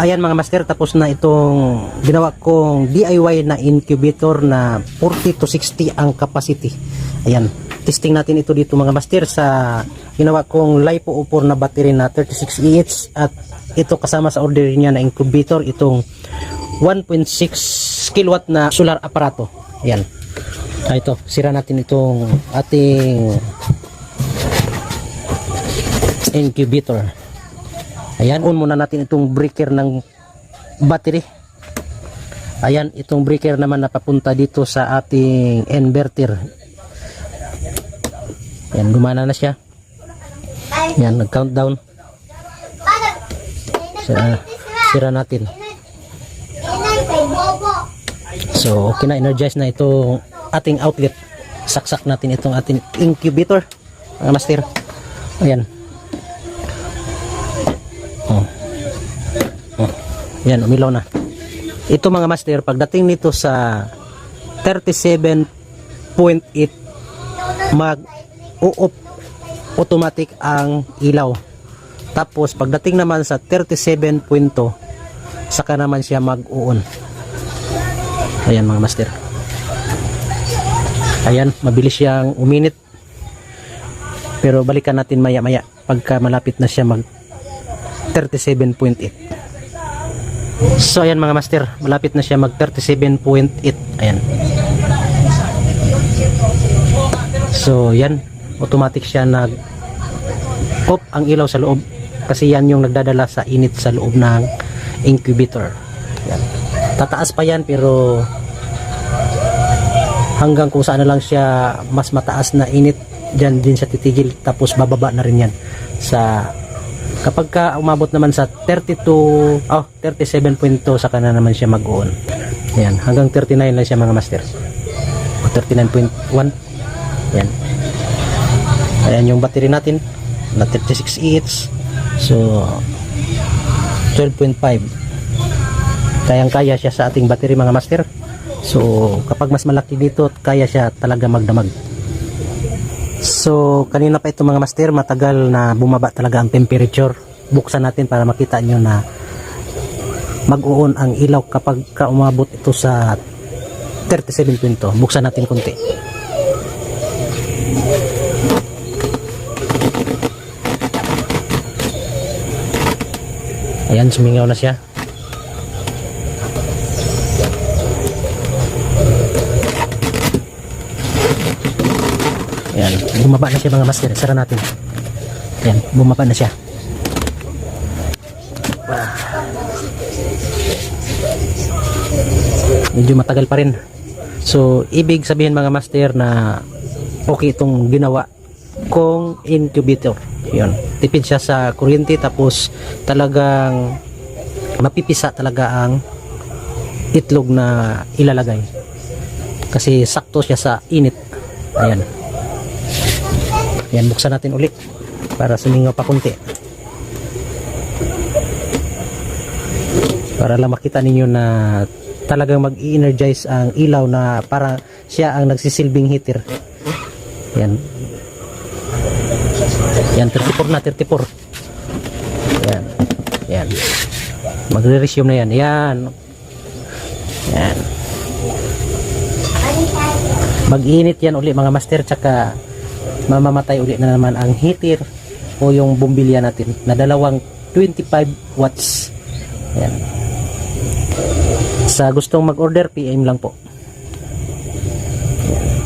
Ayan mga master, tapos na itong ginawa kong DIY na incubator na 40 to 60 ang capacity. Ayan, testing natin ito dito mga master sa ginawa kong LiPo04 na battery na 36Ah at ito kasama sa order niya na incubator itong 1.6 kilowatt na solar aparato. Ayan. Ito, sira natin itong ating incubator. Ayan, on muna natin itong breaker ng battery. Ayan, itong breaker naman na papunta dito sa ating inverter. Ayan, gumana na siya. Ayan, nag-countdown. Sira natin. So, okay na, energize na itong ating outlet. Saksak natin itong ating incubator, mga master. Ayan. Yan, umilaw na. Ito mga master, pagdating nito sa 37.8 mag-o-off automatic ang ilaw. Tapos pagdating naman sa 37.2 saka naman siya mag-on. Ayan mga master. Ayan, mabilis siyang uminit. Pero balikan natin maya-maya pagka malapit na siya mag 37.8. So ayan mga master, malapit na siya mag 37.8. Ayan. So yan, automatic siya nag off ang ilaw sa loob kasi yan yung nagdadala sa init sa loob ng incubator. Yan. Tataas pa yan pero hanggang kung saan na lang siya mas mataas na init, dyan din siya titigil, tapos bababa na rin yan sa kapag ka umabot naman sa 37.2 saka na naman siya mag-on. Ayan, hanggang 39 lang siya mga master. O 39.1. Ayan. Ayan yung battery natin na 36Ah. So 12.5. Kayang-kaya siya sa ating battery mga master. So kapag mas malaki dito, kaya siya talaga magdamag. So kanina pa ito mga master, matagal na bumaba talaga ang temperature. Buksan natin para makita nyo na mag-on ang ilaw kapag umabot ito sa 37.2. Buksan natin konti. Ayan, sumingaw na siya. Ayan, bumaba na siya mga master. Sara natin. Ayan, bumaba na siya. Medyo matagal pa rin. So, ibig sabihin mga master na okay itong ginawa kong incubator. Yun. Tipid siya sa kuryente, tapos talagang mapipisa talaga ang itlog na ilalagay. Kasi sakto siya sa init. Ayan. Yan, buksan natin ulit para sumingaw pa konti. Para lang makita ninyo na talagang mag-i-energize ang ilaw na para siya ang nagsisilbing heater. Yan. Yan, 34 na, 34. Yan. Yan. Magre-resume na yan. Yan. Yan. Mag-init yan uli mga master, tsaka mamamatay uli na naman ang heater o yung bumbilya natin na dalawang 25 watts. Ayan. Sa gustong mag-order, PM lang po.